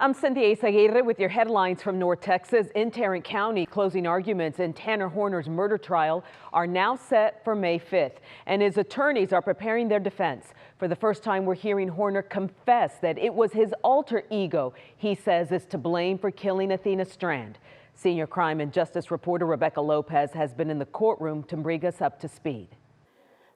I'm Cynthia Aguirre with your headlines from North Texas. In Tarrant County, closing arguments in Tanner Horner's murder trial are now set for May 5th, and his attorneys are preparing their defense. For the first time, we're hearing Horner confess that it was his alter ego he says is to blame for killing Athena Strand. Senior crime and justice reporter Rebecca Lopez has been in the courtroom to bring us up to speed.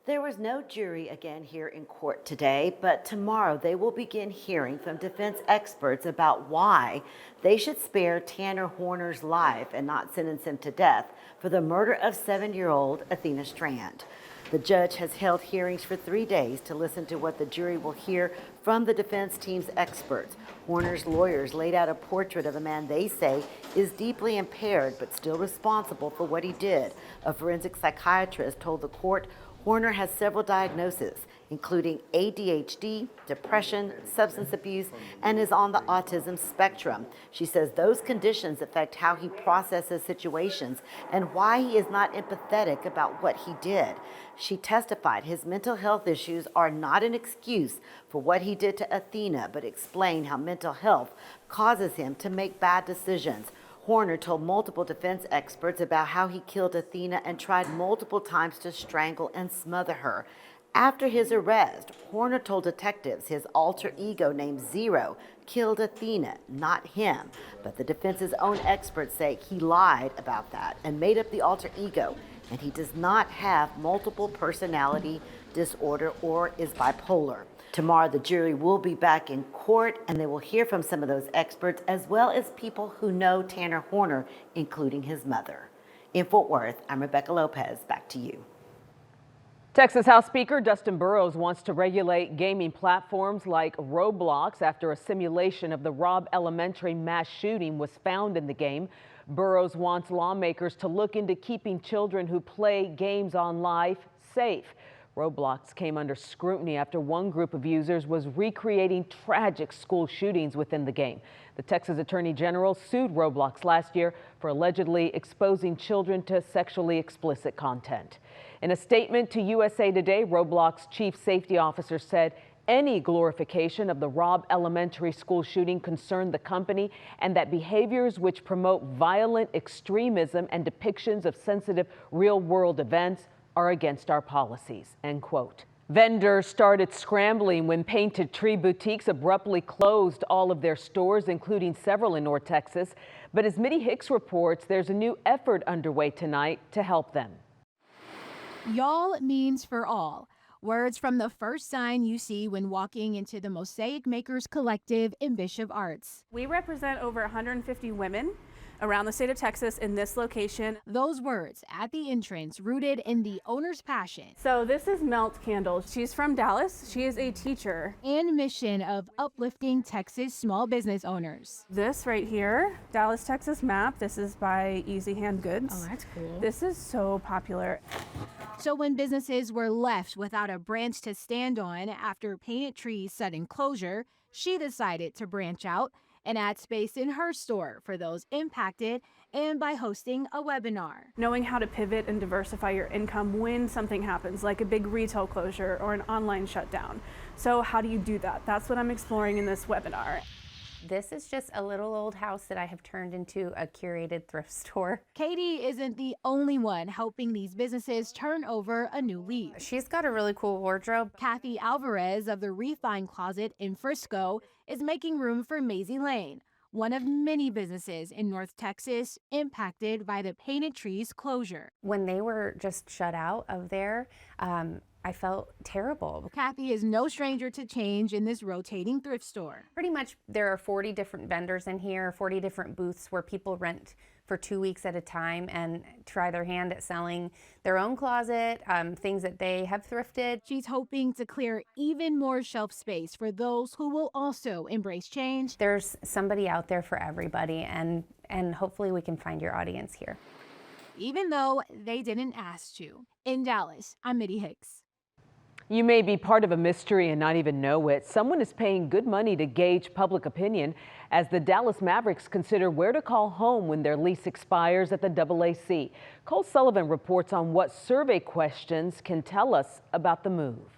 There was no jury again here in court today, but tomorrow they will begin hearing from defense experts about why they should spare Tanner Horner's life and not sentence him to death for the murder of 7-year-old Athena Strand. The judge has held hearings for 3 days to listen to what the jury will hear from the defense team's experts. Horner's lawyers laid out a portrait of a man they say is deeply impaired but still responsible for what he did. A forensic psychiatrist told the court Horner has several diagnoses, including ADHD, depression, substance abuse, and is on the autism spectrum. She says those conditions affect how he processes situations and why he is not empathetic about what he did. She testified his mental health issues are not an excuse for what he did to Athena, but explained how mental health causes him to make bad decisions. Horner told multiple defense experts about how he killed Athena and tried multiple times to strangle and smother her. After his arrest, Horner told detectives his alter ego named Zero killed Athena, not him. But the defense's own experts say he lied about that and made up the alter ego, and he does not have multiple personality disorder or is bipolar. Tomorrow, the jury will be back in court, and they will hear from some of those experts as well as people who know Tanner Horner, including his mother. In Fort Worth, I'm Rebecca Lopez. Back to you. Texas House Speaker Dustin Burrows wants to regulate gaming platforms like Roblox after a simulation of the Robb Elementary mass shooting was found in the game. Burrows wants lawmakers to look into keeping children who play games on live safe. Roblox came under scrutiny after one group of users was recreating tragic school shootings within the game. The Texas Attorney General sued Roblox last year for allegedly exposing children to sexually explicit content. In a statement to USA Today, Roblox chief safety officer said any glorification of the Robb Elementary school shooting concerned the company and that behaviors which promote violent extremism and depictions of sensitive real-world events are against our policies, end quote. Vendors started scrambling when Painted Tree boutiques abruptly closed all of their stores, including several in North Texas. But as Mitty Hicks reports, there's a new effort underway tonight to help them. Y'all means for all. Words from the first sign you see when walking into the Mosaic Makers Collective in Bishop Arts. We represent over 150 women around the state of Texas in this location. Those words at the entrance rooted in the owner's passion. So this is Melt Candles. She's from Dallas. She is a teacher. And mission of uplifting Texas small business owners. This right here, Dallas, Texas map. This is by Easy Hand Goods. Oh, that's cool. This is so popular. So when businesses were left without a branch to stand on after Painted Tree's sudden closure, she decided to branch out and add space in her store for those impacted, and by hosting a webinar. Knowing how to pivot and diversify your income when something happens, like a big retail closure or an online shutdown. So how do you do that? That's what I'm exploring in this webinar. This is just a little old house that I have turned into a curated thrift store. Katie isn't the only one helping these businesses turn over a new leaf. She's got a really cool wardrobe. Kathy Alvarez of the Refine Closet in Frisco is making room for Maisie Lane, one of many businesses in North Texas impacted by the Painted Tree's closure. When they were just shut out of there, I felt terrible. Kathy is no stranger to change in this rotating thrift store. Pretty much there are 40 different vendors in here, 40 different booths where people rent for 2 weeks at a time and try their hand at selling their own closet, things that they have thrifted. She's hoping to clear even more shelf space for those who will also embrace change. There's somebody out there for everybody, and hopefully we can find your audience here. Even though they didn't ask to. In Dallas, I'm Mitty Hicks. You may be part of a mystery and not even know it. Someone is paying good money to gauge public opinion as the Dallas Mavericks consider where to call home when their lease expires at the AAC. Cole Sullivan reports on what survey questions can tell us about the move.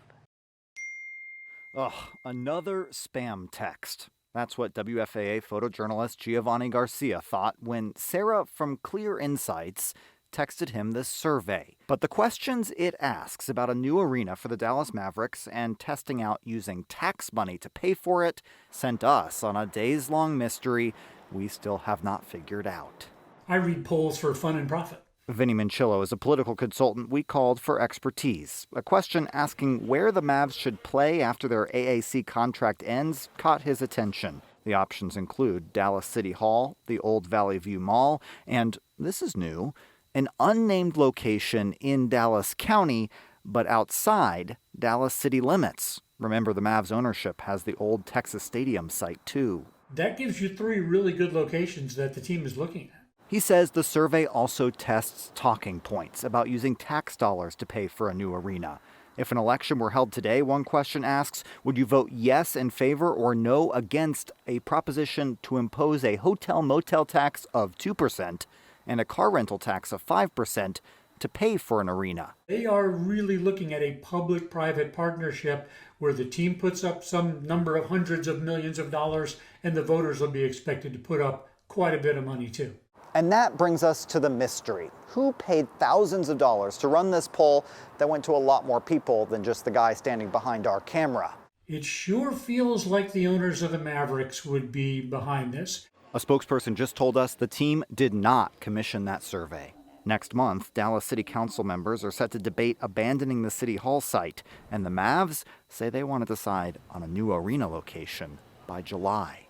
Ugh, another spam text. That's what WFAA photojournalist Giovanni Garcia thought when Sarah from Clear Insights texted him this survey. But the questions it asks about a new arena for the Dallas Mavericks and testing out using tax money to pay for it sent us on a days-long mystery we still have not figured out. I read polls for fun and profit. Vinny Minchillo is a political consultant we called for expertise. A question asking where the Mavs should play after their AAC contract ends caught his attention. The options include Dallas City Hall, the old Valley View Mall, and, this is new, an unnamed location in Dallas County, but outside Dallas city limits. Remember, the Mavs ownership has the old Texas Stadium site, too. That gives you 3 really good locations that the team is looking at. He says the survey also tests talking points about using tax dollars to pay for a new arena. If an election were held today, one question asks, would you vote yes in favor or no against a proposition to impose a hotel-motel tax of 2% and a car rental tax of 5% to pay for an arena? They are really looking at a public-private partnership where the team puts up some number of hundreds of millions of dollars and the voters will be expected to put up quite a bit of money too. And that brings us to the mystery. Who paid thousands of dollars to run this poll that went to a lot more people than just the guy standing behind our camera? It sure feels like the owners of the Mavericks would be behind this. A spokesperson just told us the team did not commission that survey. Next month, Dallas City Council members are set to debate abandoning the City Hall site, and the Mavs say they want to decide on a new arena location by July.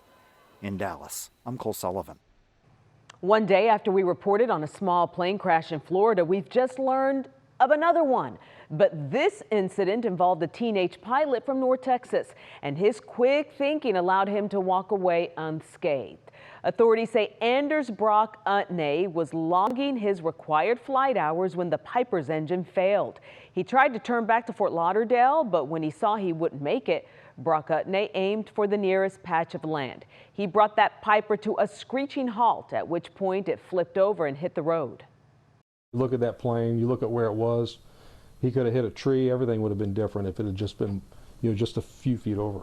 In Dallas, I'm Cole Sullivan. One day after we reported on a small plane crash in Florida, we've just learned of another one. But this incident involved a teenage pilot from North Texas, and his quick thinking allowed him to walk away unscathed. Authorities say Anders Brock Utne was logging his required flight hours when the Piper's engine failed. He tried to turn back to Fort Lauderdale, but when he saw he wouldn't make it, Brock Utne aimed for the nearest patch of land. He brought that Piper to a screeching halt, at which point it flipped over and hit the road. Look at that plane, you look at where it was. He could have hit a tree. Everything would have been different if it had just been, just a few feet over.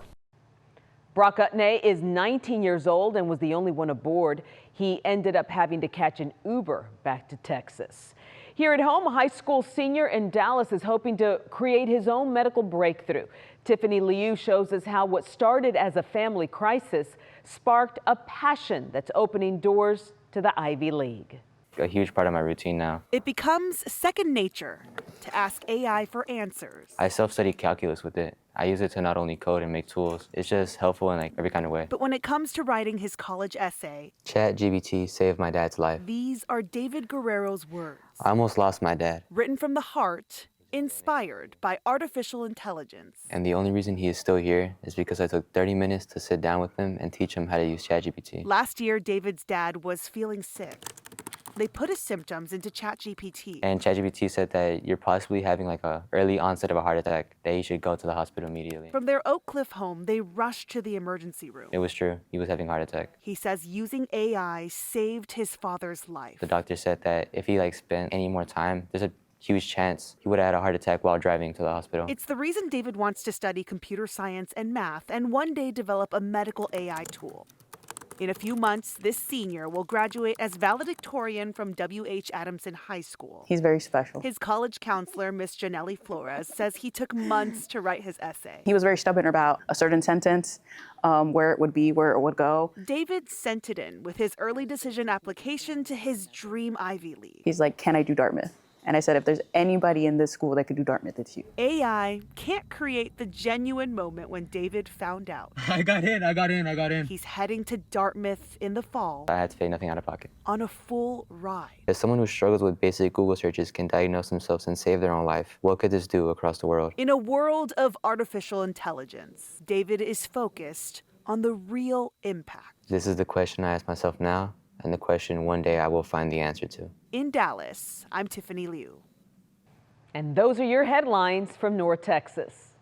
Brock Utne is 19 years old and was the only one aboard. He ended up having to catch an Uber back to Texas. Here at home, a high school senior in Dallas is hoping to create his own medical breakthrough. Tiffany Liu shows us how what started as a family crisis sparked a passion that's opening doors to the Ivy League. A huge part of my routine now. It becomes second nature to ask AI for answers. I self-study calculus with it. I use it to not only code and make tools. It's just helpful in every kind of way. But when it comes to writing his college essay, ChatGPT saved my dad's life. these are David Guerrero's words. I almost lost my dad. Written from the heart, inspired by artificial intelligence. And the only reason he is still here is because I took 30 minutes to sit down with him and teach him how to use ChatGPT. Last year, David's dad was feeling sick. They put his symptoms into ChatGPT. And ChatGPT said that you're possibly having a early onset of a heart attack, that you should go to the hospital immediately. From their Oak Cliff home, they rushed to the emergency room. It was true. He was having a heart attack. He says using AI saved his father's life. The doctor said that if he spent any more time, there's a huge chance he would have had a heart attack while driving to the hospital. It's the reason David wants to study computer science and math and one day develop a medical AI tool. In a few months, this senior will graduate as valedictorian from W.H. Adamson High School. He's very special. His college counselor, Miss Janelli Flores, says he took months to write his essay. He was very stubborn about a certain sentence, where it would be, where it would go. David sent it in with his early decision application to his dream Ivy League. He's like, can I do Dartmouth? And I said, if there's anybody in this school that could do Dartmouth, it's you. AI can't create the genuine moment when David found out. I got in. He's heading to Dartmouth in the fall I had to pay nothing out of pocket. on a full ride. If someone who struggles with basic Google searches can diagnose themselves and save their own life, what could this do across the world? In a world of artificial intelligence, David is focused on the real impact. This is the question I ask myself now, and the question one day I will find the answer to. In Dallas, I'm Tiffany Liu. And those are your headlines from North Texas.